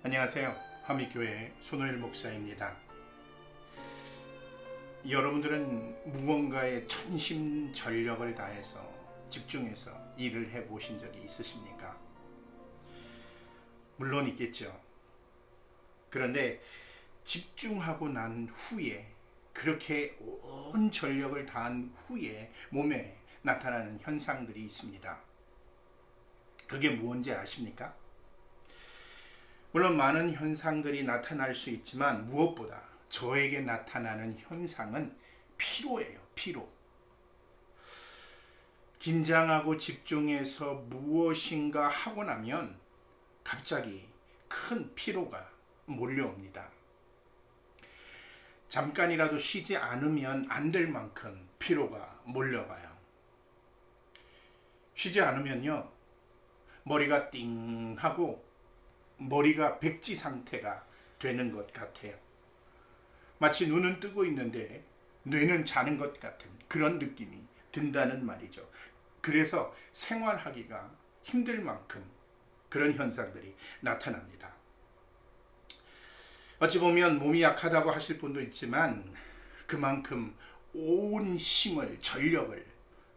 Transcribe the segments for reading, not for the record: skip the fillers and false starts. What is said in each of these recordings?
안녕하세요. 화미교회 손호일 목사입니다. 여러분들은 무언가에 전심전력을 다해서 집중해서 일을 해보신 적이 있으십니까? 물론 있겠죠. 그런데 집중하고 난 후에, 그렇게 온 전력을 다한 후에 몸에 나타나는 현상들이 있습니다. 그게 무엇인지 아십니까? 물론 많은 현상들이 나타날 수 있지만 무엇보다 저에게 나타나는 현상은 피로예요. 피로. 긴장하고 집중해서 무엇인가 하고 나면 갑자기 큰 피로가 몰려옵니다. 잠깐이라도 쉬지 않으면 안 될 만큼 피로가 몰려가요. 쉬지 않으면요, 머리가 띵 하고 머리가 백지 상태가 되는 것 같아요. 마치 눈은 뜨고 있는데 뇌는 자는 것 같은 그런 느낌이 든다는 말이죠. 그래서 생활하기가 힘들 만큼 그런 현상들이 나타납니다. 어찌 보면 몸이 약하다고 하실 분도 있지만 그만큼 온 힘을, 전력을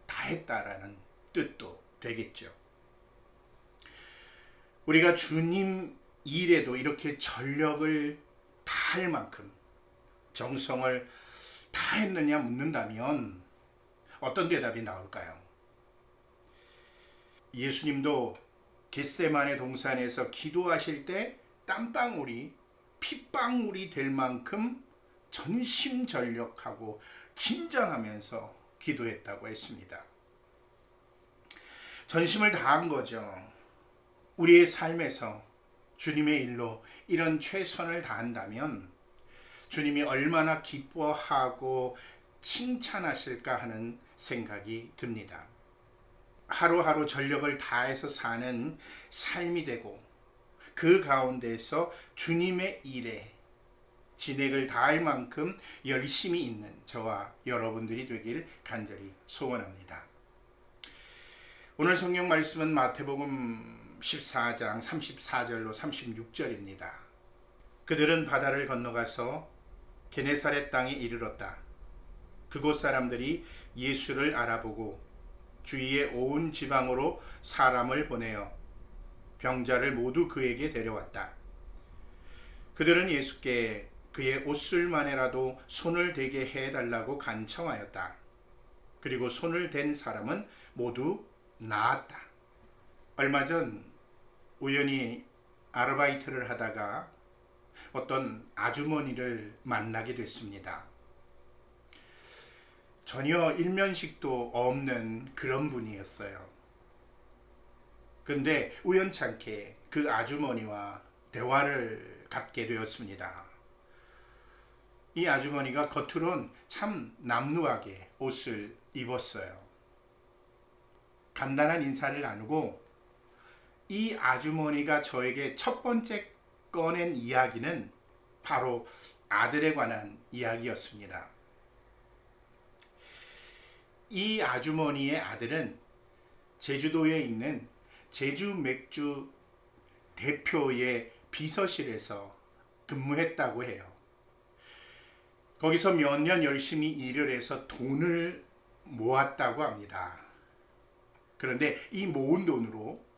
다했다라는 뜻도 되겠죠. 우리가 주님 일에도 이렇게 전력을 다할 만큼 정성을 다했느냐 묻는다면 어떤 대답이 나올까요? 예수님도 겟세마네 동산에서 기도하실 때 땀방울이 핏방울이 될 만큼 전심전력하고 긴장하면서 기도했다고 했습니다. 전심을 다한 거죠. 우리의 삶에서 주님의 일로 이런 최선을 다한다면 주님이 얼마나 기뻐하고 칭찬하실까 하는 생각이 듭니다. 하루하루 전력을 다해서 사는 삶이 되고 그 가운데서 주님의 일에 진액을 다할 만큼 열심히 있는 저와 여러분들이 되길 간절히 소원합니다. 오늘 성경 말씀은 마태복음 14장 34절로 36절입니다. 그들은 바다를 건너가서 게네사렛 땅에 이르렀다. 그곳 사람들이 예수를 알아보고 주위의 온 지방으로 사람을 보내어 병자를 모두 그에게 데려왔다. 그들은 예수께 그의 옷술만에라도 손을 대게 해달라고 간청하였다. 그리고 손을 댄 사람은 모두 나았다. 얼마 전 우연히 아르바이트를 하다가 어떤 아주머니를 만나게 됐습니다. 전혀 일면식도 없는 그런 분이었어요. 근데 우연찮게 그 아주머니와 대화를 갖게 되었습니다. 이 아주머니가 겉으론 참 남루하게 옷을 입었어요. 간단한 인사를 나누고 이 아주머니가 저에게 첫 번째 꺼낸 이야기는 바로 아들에 관한 이야기였습니다. 이 아주머니의 아들은 제주도에 있는 제주 맥주 대표의 비서실에서 근무했다고 해요. 거기서 몇 년 열심히 일을 해서 돈을 모았다고 합니다. 그런데 이 모은 돈으로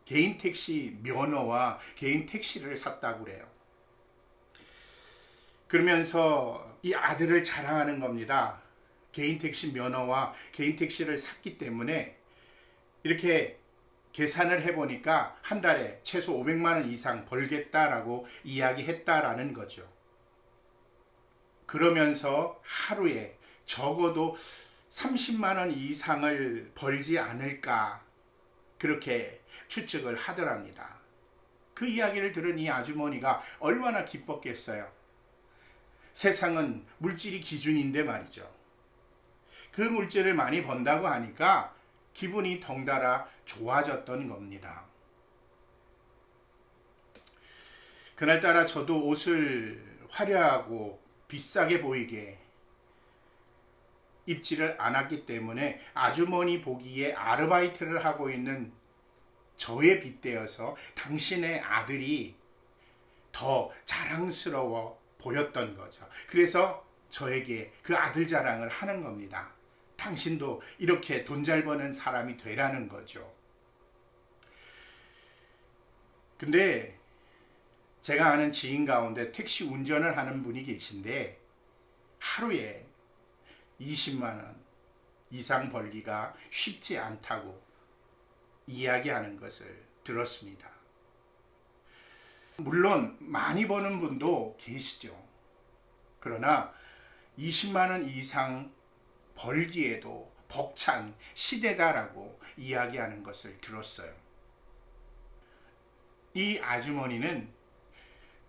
개인 택시 면허와 개인 택시를 샀다고 그래요. 그러면서 이 아들을 자랑하는 겁니다. 개인 택시 면허와 개인 택시를 샀기 때문에 이렇게 계산을 해보니까 한 달에 최소 500만 원 이상 벌겠다라고 이야기했다라는 거죠. 그러면서 하루에 적어도 30만 원 이상을 벌지 않을까 그렇게 추측을 하더랍니다. 그 이야기를 들은 이 아주머니가 얼마나 기뻤겠어요. 세상은 물질이 기준인데 말이죠. 그 물질을 많이 번다고 하니까 기분이 덩달아 좋아졌던 겁니다. 그날따라 저도 옷을 화려하고 비싸게 보이게 입지를 않았기 때문에 아주머니 보기에 아르바이트를 하고 있는 저에 빗대어서 당신의 아들이 더 자랑스러워 보였던 거죠. 그래서 저에게 그 아들 자랑을 하는 겁니다. 당신도 이렇게 돈 잘 버는 사람이 되라는 거죠. 근데 제가 아는 지인 가운데 택시 운전을 하는 분이 계신데 하루에 20만 원 이상 벌기가 쉽지 않다고 이야기하는 것을 들었습니다. 물론 많이 버는 분도 계시죠. 그러나 20만 원 이상 벌기에도 벅찬 시대다라고 이야기하는 것을 들었어요. 이 아주머니는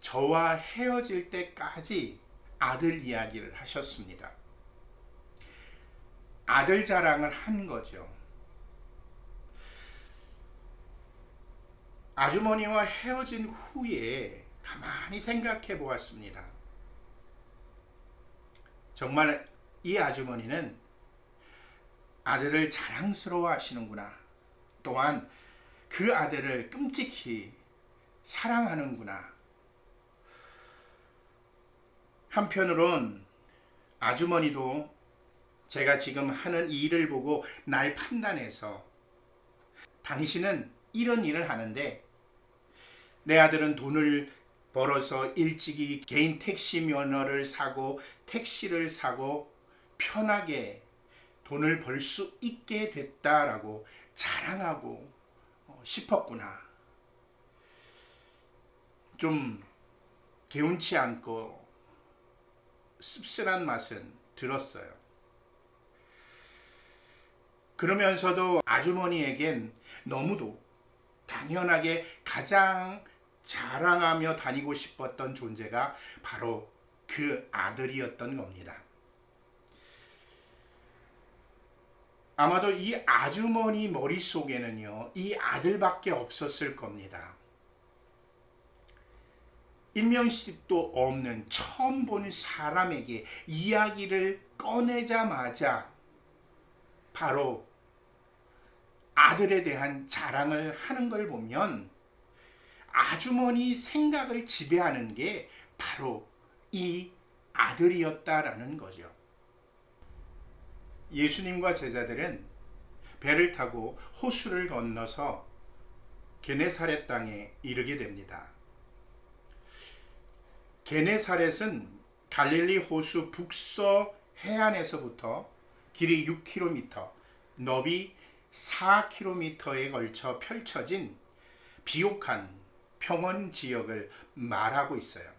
저와 헤어질 때까지 아들 이야기를 하셨습니다. 아들 자랑을 한 거죠. 아주머니와 헤어진 후에 가만히 생각해 보았습니다. 정말 이 아주머니는 아들을 자랑스러워 하시는구나. 또한 그 아들을 끔찍히 사랑하는구나. 한편으론 아주머니도 제가 지금 하는 일을 보고 날 판단해서 당신은 이런 일을 하는데 내 아들은 돈을 벌어서 일찍이 개인 택시 면허를 사고 택시를 사고 편하게 돈을 벌 수 있게 됐다라고 자랑하고 싶었구나. 좀 개운치 않고 씁쓸한 맛은 들었어요. 그러면서도 아주머니에겐 너무도 당연하게 가장 자랑하며 다니고 싶었던 존재가 바로 그 아들이었던 겁니다. 아마도 이 아주머니 머릿속에는요, 이 아들밖에 없었을 겁니다. 일면식도 없는 처음 본 사람에게 이야기를 꺼내자마자 바로 아들에 대한 자랑을 하는 걸 보면 아주머니 생각을 지배하는 게 바로 이 아들이었다라는 거죠. 예수님과 제자들은 배를 타고 호수를 건너서 게네사렛 땅에 이르게 됩니다. 게네사렛은 갈릴리 호수 북서 해안에서부터 길이 6km, 너비 4km에 걸쳐 펼쳐진 비옥한 평원 지역을 말하고 있어요.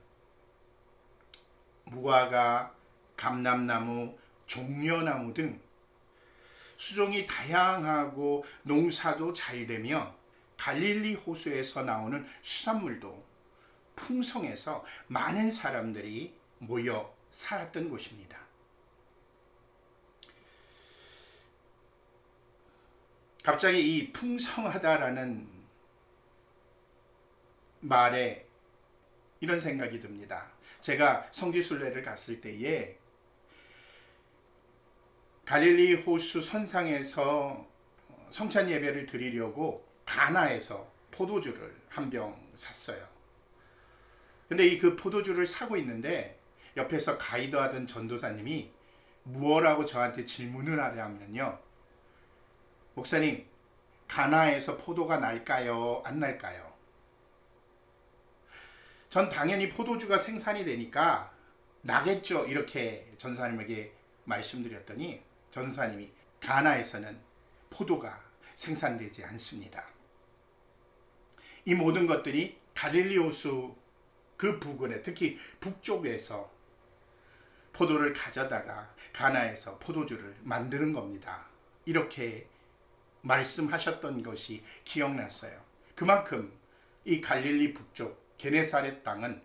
무화과, 감람나무, 종려나무 등 수종이 다양하고 농사도 잘 되며 갈릴리 호수에서 나오는 수산물도 풍성해서 많은 사람들이 모여 살았던 곳입니다. 갑자기 이 풍성하다라는 말에 이런 생각이 듭니다. 제가 성지순례를 갔을 때에 갈릴리 호수 선상에서 성찬 예배를 드리려고 가나에서 포도주를 한 병 샀어요. 근데 이 그 포도주를 사고 있는데 옆에서 가이드하던 전도사님이 무엇라고 저한테 질문을 하냐면요. 목사님, 가나에서 포도가 날까요? 안 날까요? 전 당연히 포도주가 생산이 되니까 나겠죠. 이렇게 전사님에게 말씀드렸더니 전사님이 가나에서는 포도가 생산되지 않습니다. 이 모든 것들이 갈릴리 호수 그 부근에 특히 북쪽에서 포도를 가져다가 가나에서 포도주를 만드는 겁니다. 이렇게 말씀하셨던 것이 기억났어요. 그만큼 이 갈릴리 북쪽 게네사렛 땅은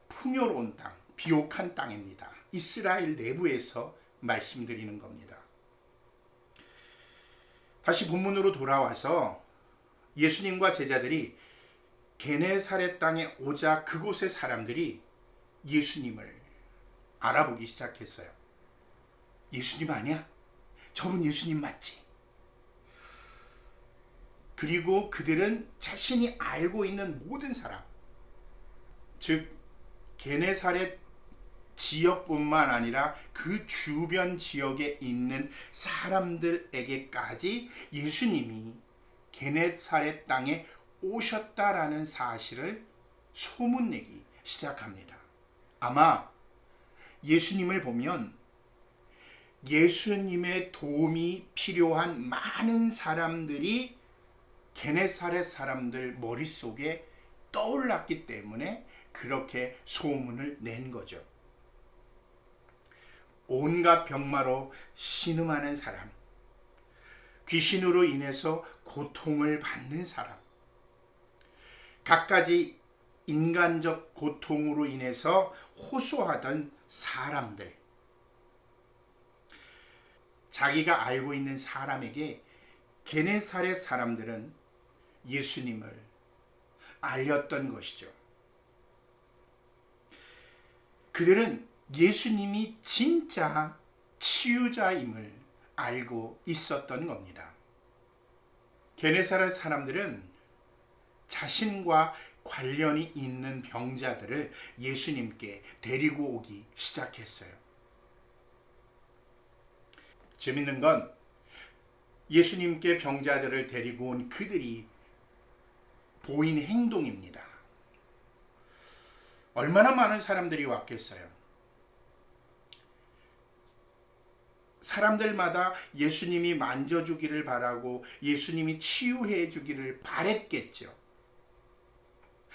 풍요로운 땅, 비옥한 땅입니다. 이스라엘 내부에서 말씀드리는 겁니다. 다시 본문으로 돌아와서 예수님과 제자들이 게네사렛 땅에 오자 그곳의 사람들이 예수님을 알아보기 시작했어요. 예수님 아니야? 저분 예수님 맞지? 그리고 그들은 자신이 알고 있는 모든 사람, 즉 게네사렛 지역뿐만 아니라 그 주변 지역에 있는 사람들에게까지 예수님이 게네사렛 땅에 오셨다라는 사실을 소문내기 시작합니다. 아마 예수님을 보면 예수님의 도움이 필요한 많은 사람들이 게네사렛 사람들 머릿속에 떠올랐기 때문에 그렇게 소문을 낸 거죠. 온갖 병마로 신음하는 사람, 귀신으로 인해서 고통을 받는 사람, 갖가지 인간적 고통으로 인해서 호소하던 사람들, 자기가 알고 있는 사람에게 게네사렛 사람들은 예수님을 알렸던 것이죠. 그들은 예수님이 진짜 치유자임을 알고 있었던 겁니다. 게네사렛 사람들은 자신과 관련이 있는 병자들을 예수님께 데리고 오기 시작했어요. 재밌는 건 예수님께 병자들을 데리고 온 그들이 보인 행동입니다. 얼마나 많은 사람들이 왔겠어요. 사람들마다 예수님이 만져주기를 바라고 예수님이 치유해 주기를 바랬겠죠.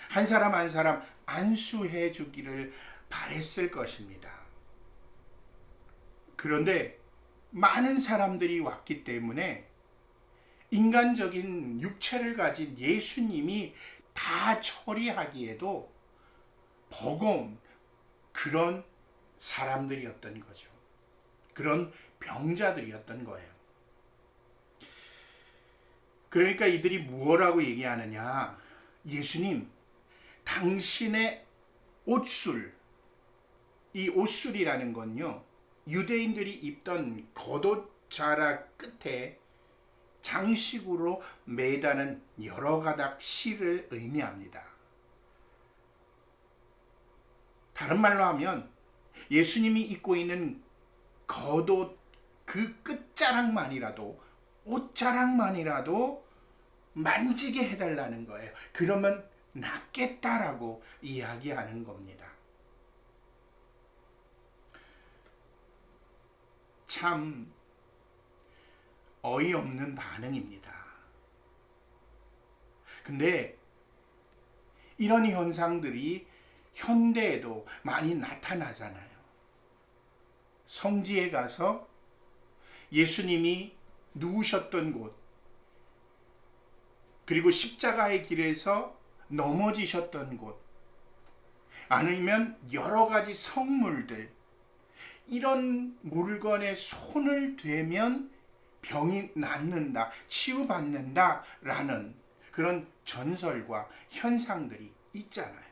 한 사람 한 사람 안수해 주기를 바랬을 것입니다. 그런데 많은 사람들이 왔기 때문에 인간적인 육체를 가진 예수님이 다 처리하기에도 버거운 그런 사람들이었던 거죠. 그런 병자들이었던 거예요. 그러니까 이들이 무엇라고 얘기하느냐? 예수님, 당신의 옷술, 이 옷술이라는 건요, 유대인들이 입던 겉옷자락 끝에 장식으로 매다는 여러 가닥 실을 의미합니다. 다른 말로 하면 예수님이 입고 있는 겉옷 그 끝자락만이라도, 옷자락만이라도 만지게 해달라는 거예요. 그러면 낫겠다라고 이야기하는 겁니다. 참 어이없는 반응입니다. 근데 이런 현상들이 현대에도 많이 나타나잖아요. 성지에 가서 예수님이 누우셨던 곳, 그리고 십자가의 길에서 넘어지셨던 곳, 아니면 여러 가지 성물들, 이런 물건에 손을 대면 병이 낫는다, 치유받는다 라는 그런 전설과 현상들이 있잖아요.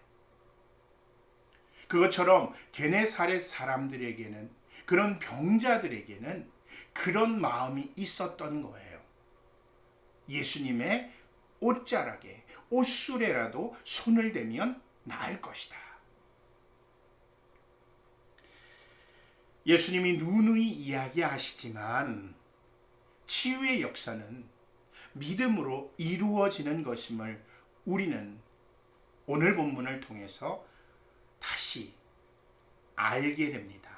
그것처럼 게네사렛 사람들에게는, 그런 병자들에게는 그런 마음이 있었던 거예요. 예수님의 옷자락에, 옷술에라도 손을 대면 나을 것이다. 예수님이 누누이 이야기하시지만 치유의 역사는 믿음으로 이루어지는 것임을 우리는 오늘 본문을 통해서 다시 알게 됩니다.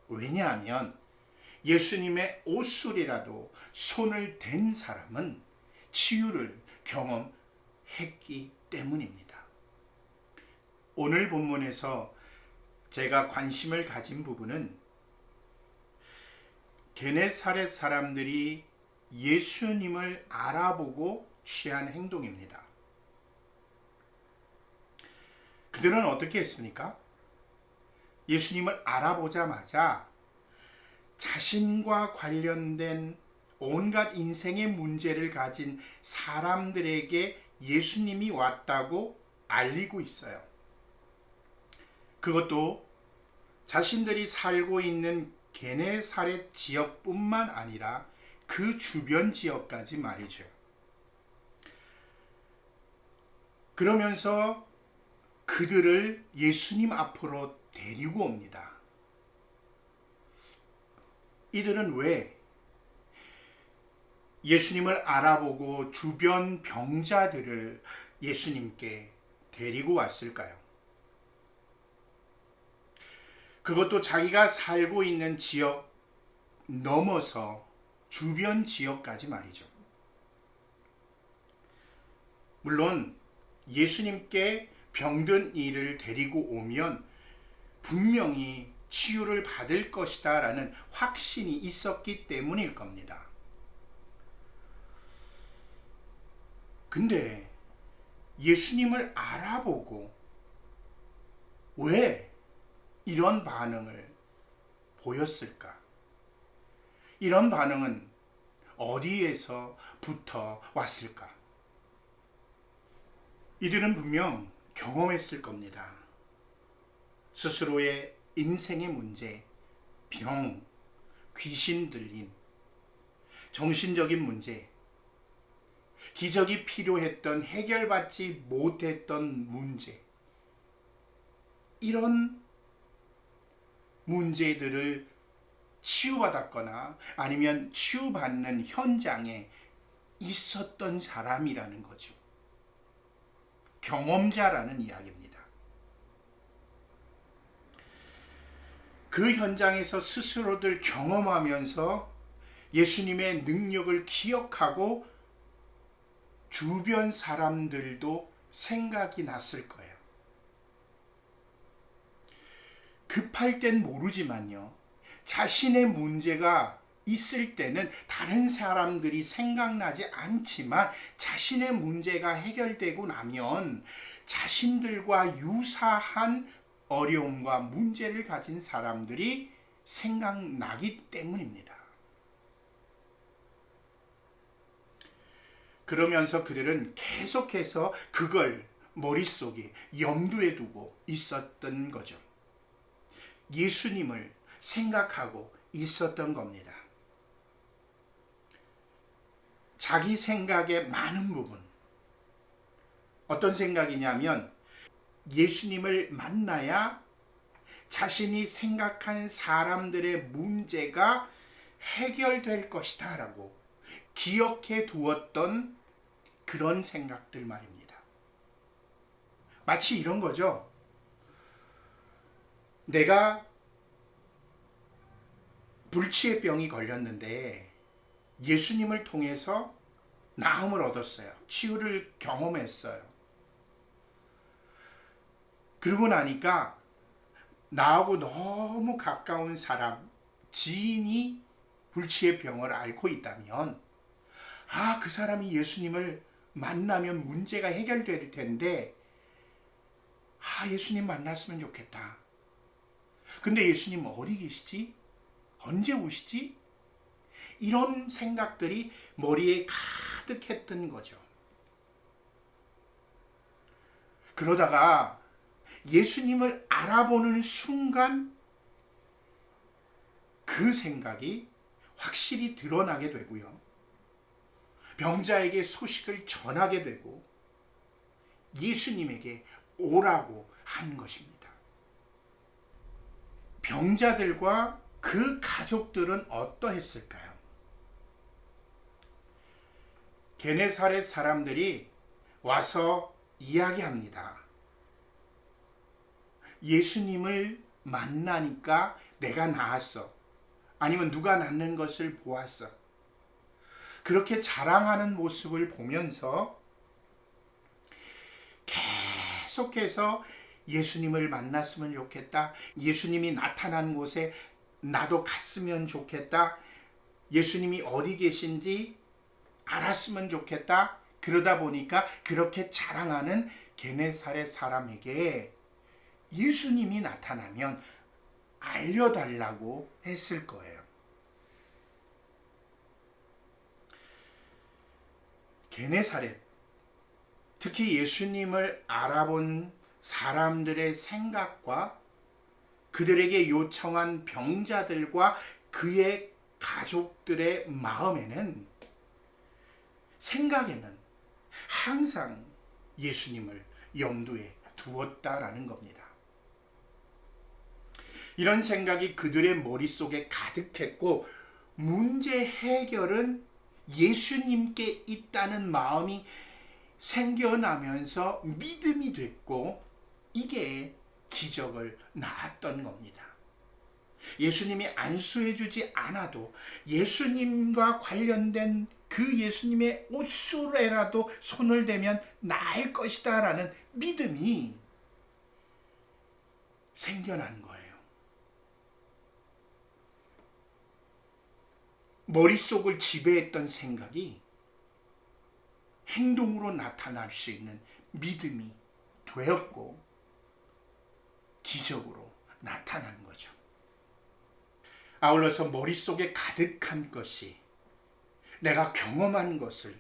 왜냐하면 예수님의 옷술이라도 손을 댄 사람은 치유를 경험했기 때문입니다. 오늘 본문에서 제가 관심을 가진 부분은 게네사렛 사람들이 예수님을 알아보고 취한 행동입니다. 그들은 어떻게 했습니까? 예수님을 알아보자마자 자신과 관련된 온갖 인생의 문제를 가진 사람들에게 예수님이 왔다고 알리고 있어요. 그것도 자신들이 살고 있는 게네사렛 지역뿐만 아니라 그 주변 지역까지 말이죠. 그러면서 그들을 예수님 앞으로 데리고 옵니다. 이들은 왜 예수님을 알아보고 주변 병자들을 예수님께 데리고 왔을까요? 그것도 자기가 살고 있는 지역 넘어서 주변 지역까지 말이죠. 물론 예수님께 병든 이를 데리고 오면 분명히 치유를 받을 것이다 라는 확신이 있었기 때문일 겁니다. 근데 예수님을 알아보고 왜 이런 반응을 보였을까? 이런 반응은 어디에서부터 왔을까? 이들은 분명 경험했을 겁니다. 스스로의 인생의 문제, 병, 귀신 들림, 정신적인 문제, 기적이 필요했던 해결받지 못했던 문제, 이런 문제들을 치유받았거나 아니면 치유받는 현장에 있었던 사람이라는 거죠. 경험자라는 이야기입니다. 그 현장에서 스스로들 경험하면서 예수님의 능력을 기억하고 주변 사람들도 생각이 났을 거예요. 급할 땐 모르지만요, 자신의 문제가 있을 때는 다른 사람들이 생각나지 않지만 자신의 문제가 해결되고 나면 자신들과 유사한 어려움과 문제를 가진 사람들이 생각나기 때문입니다. 그러면서 그들은 계속해서 그걸 머릿속에 염두에 두고 있었던 거죠. 예수님을 생각하고 있었던 겁니다. 자기 생각의 많은 부분, 어떤 생각이냐면 예수님을 만나야 자신이 생각한 사람들의 문제가 해결될 것이다 라고 기억해 두었던 그런 생각들 말입니다. 마치 이런 거죠. 내가 불치의 병이 걸렸는데 예수님을 통해서 나음을 얻었어요. 치유를 경험했어요. 그러고 나니까 나하고 너무 가까운 사람, 지인이 불치의 병을 앓고 있다면 그 사람이 예수님을 만나면 문제가 해결될 텐데 예수님 만났으면 좋겠다. 근데 예수님 어디 계시지? 언제 오시지? 이런 생각들이 머리에 가득했던 거죠. 그러다가 예수님을 알아보는 순간 그 생각이 확실히 드러나게 되고요. 병자에게 소식을 전하게 되고 예수님에게 오라고 한 것입니다. 병자들과 그 가족들은 어떠했을까요? 게네사렛 사람들이 와서 이야기합니다. 예수님을 만나니까 내가 나았어. 아니면 누가 낫는 것을 보았어. 그렇게 자랑하는 모습을 보면서 계속해서 예수님을 만났으면 좋겠다. 예수님이 나타난 곳에 나도 갔으면 좋겠다. 예수님이 어디 계신지 알았으면 좋겠다. 그러다 보니까 그렇게 자랑하는 게네사렛 사람에게 예수님이 나타나면 알려달라고 했을 거예요. 게네사렛, 특히 예수님을 알아본 사람들의 생각과 그들에게 요청한 병자들과 그의 가족들의 마음에는, 생각에는 항상 예수님을 염두에 두었다라는 겁니다. 이런 생각이 그들의 머릿속에 가득했고 문제 해결은 예수님께 있다는 마음이 생겨나면서 믿음이 됐고 이게 기적을 낳았던 겁니다. 예수님이 안수해 주지 않아도 예수님과 관련된 그 예수님의 옷수레라도 손을 대면 나을 것이다 라는 믿음이 생겨난 거예요. 머릿속을 지배했던 생각이 행동으로 나타날 수 있는 믿음이 되었고 기적으로 나타난 거죠. 아울러서 머릿속에 가득한 것이 내가 경험한 것을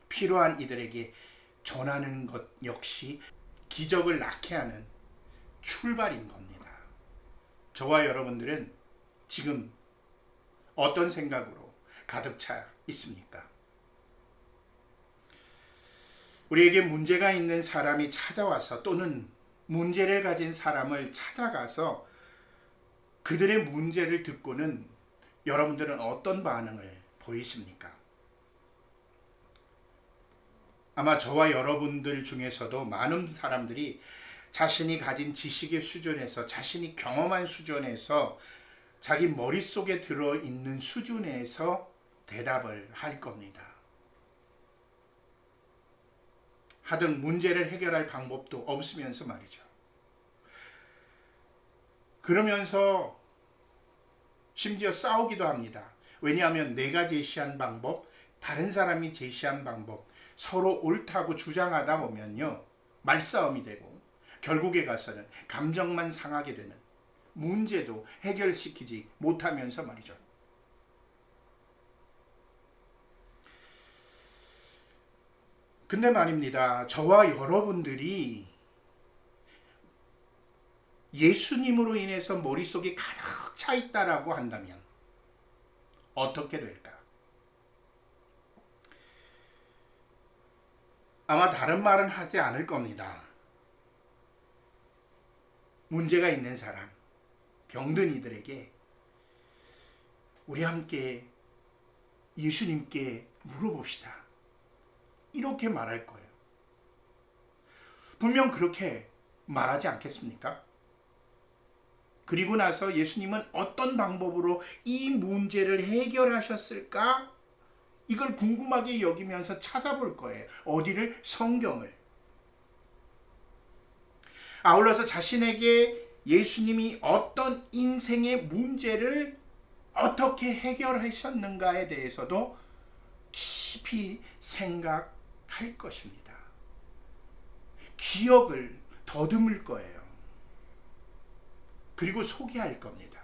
필요한 이들에게 전하는 것 역시 기적을 낳게 하는 출발인 겁니다. 저와 여러분들은 지금 어떤 생각으로 가득 차 있습니까? 우리에게 문제가 있는 사람이 찾아와서 또는 문제를 가진 사람을 찾아가서 그들의 문제를 듣고는 여러분들은 어떤 반응을 보이십니까? 아마 저와 여러분들 중에서도 많은 사람들이 자신이 가진 지식의 수준에서 자신이 경험한 수준에서 자기 머릿속에 들어있는 수준에서 대답을 할 겁니다. 하등 문제를 해결할 방법도 없으면서 말이죠. 그러면서 심지어 싸우기도 합니다. 왜냐하면 내가 제시한 방법, 다른 사람이 제시한 방법, 서로 옳다고 주장하다 보면요, 말싸움이 되고 결국에 가서는 감정만 상하게 되는, 문제도 해결시키지 못하면서 말이죠. 근데 말입니다. 저와 여러분들이 예수님으로 인해서 머릿속이 가득 차 있다라고 한다면 어떻게 될까? 아마 다른 말은 하지 않을 겁니다. 문제가 있는 사람, 병든 이들에게 우리 함께 예수님께 물어봅시다. 이렇게 말할 거예요. 분명 그렇게 말하지 않겠습니까? 그리고 나서 예수님은 어떤 방법으로 이 문제를 해결하셨을까? 이걸 궁금하게 여기면서 찾아볼 거예요. 어디를? 성경을. 아울러서 자신에게 예수님이 어떤 인생의 문제를 어떻게 해결하셨는가에 대해서도 깊이 생각할 것입니다. 기억을 더듬을 거예요. 그리고 소개할 겁니다.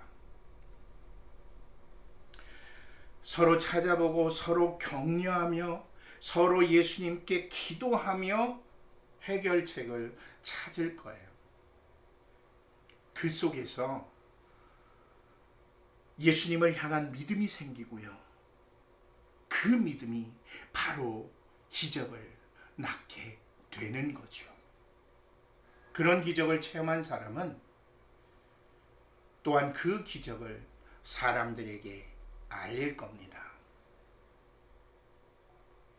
서로 찾아보고 서로 격려하며 서로 예수님께 기도하며 해결책을 찾을 거예요. 그 속에서 예수님을 향한 믿음이 생기고요. 그 믿음이 바로 기적을 낳게 되는 거죠. 그런 기적을 체험한 사람은 또한 그 기적을 사람들에게 알릴 겁니다.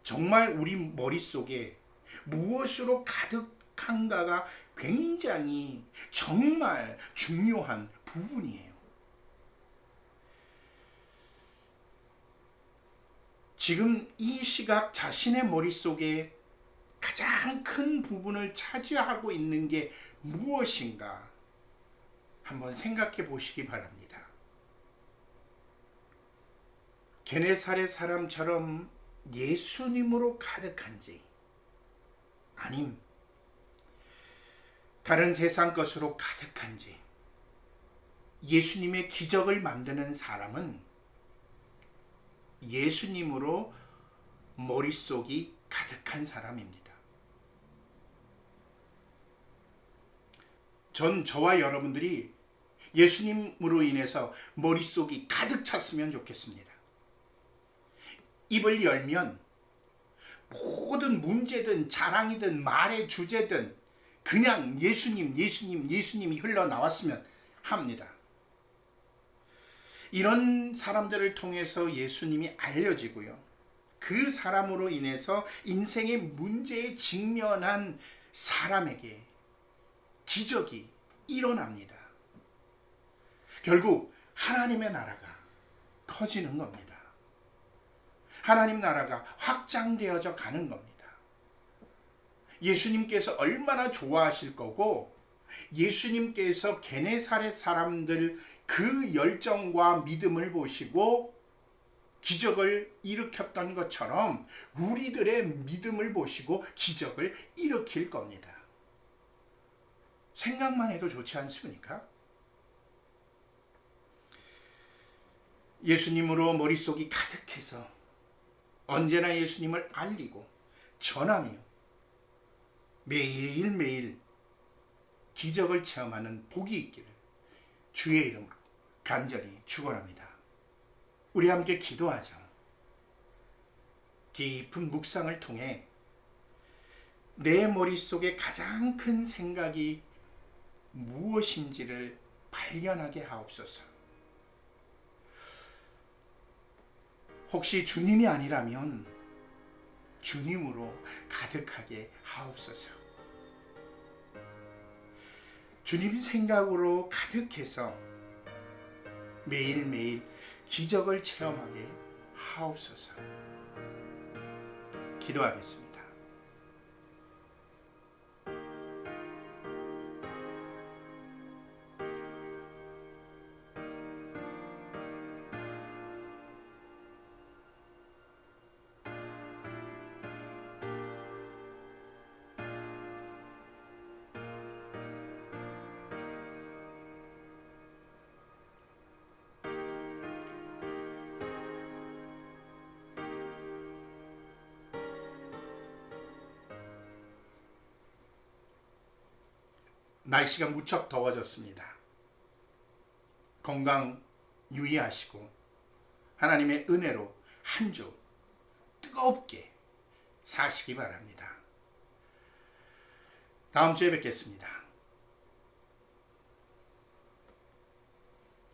정말 우리 머릿속에 무엇으로 가득한가가 굉장히 정말 중요한 부분이에요. 지금 이 시각 자신의 머릿속에 가장 큰 부분을 차지하고 있는 게 무엇인가 한번 생각해 보시기 바랍니다. 게네사렛 사람처럼 예수님으로 가득한지 아님 다른 세상 것으로 가득한지 예수님의 기적을 만드는 사람은 예수님으로 머릿속이 가득한 사람입니다. 저와 여러분들이 예수님으로 인해서 머릿속이 가득 찼으면 좋겠습니다. 입을 열면 모든 문제든 자랑이든 말의 주제든 그냥 예수님, 예수님, 예수님이 흘러나왔으면 합니다. 이런 사람들을 통해서 예수님이 알려지고요. 그 사람으로 인해서 인생의 문제에 직면한 사람에게 기적이 일어납니다. 결국 하나님의 나라가 커지는 겁니다. 하나님 나라가 확장되어져 가는 겁니다. 예수님께서 얼마나 좋아하실 거고 예수님께서 게네사렛 사람들 그 열정과 믿음을 보시고 기적을 일으켰던 것처럼 우리들의 믿음을 보시고 기적을 일으킬 겁니다. 생각만 해도 좋지 않습니까? 예수님으로 머릿속이 가득해서 언제나 예수님을 알리고 전하며 매일매일 기적을 체험하는 복이 있기를 주의 이름으로 간절히 축원합니다. 우리 함께 기도하죠. 깊은 묵상을 통해 내 머릿속에 가장 큰 생각이 무엇인지를 발견하게 하옵소서. 혹시 주님이 아니라면 주님으로 가득하게 하옵소서. 주님 생각으로 가득해서 매일매일 기적을 체험하게 하옵소서. 기도하겠습니다. 날씨가 무척 더워졌습니다. 건강 유의하시고 하나님의 은혜로 한 주 뜨겁게 사시기 바랍니다. 다음 주에 뵙겠습니다.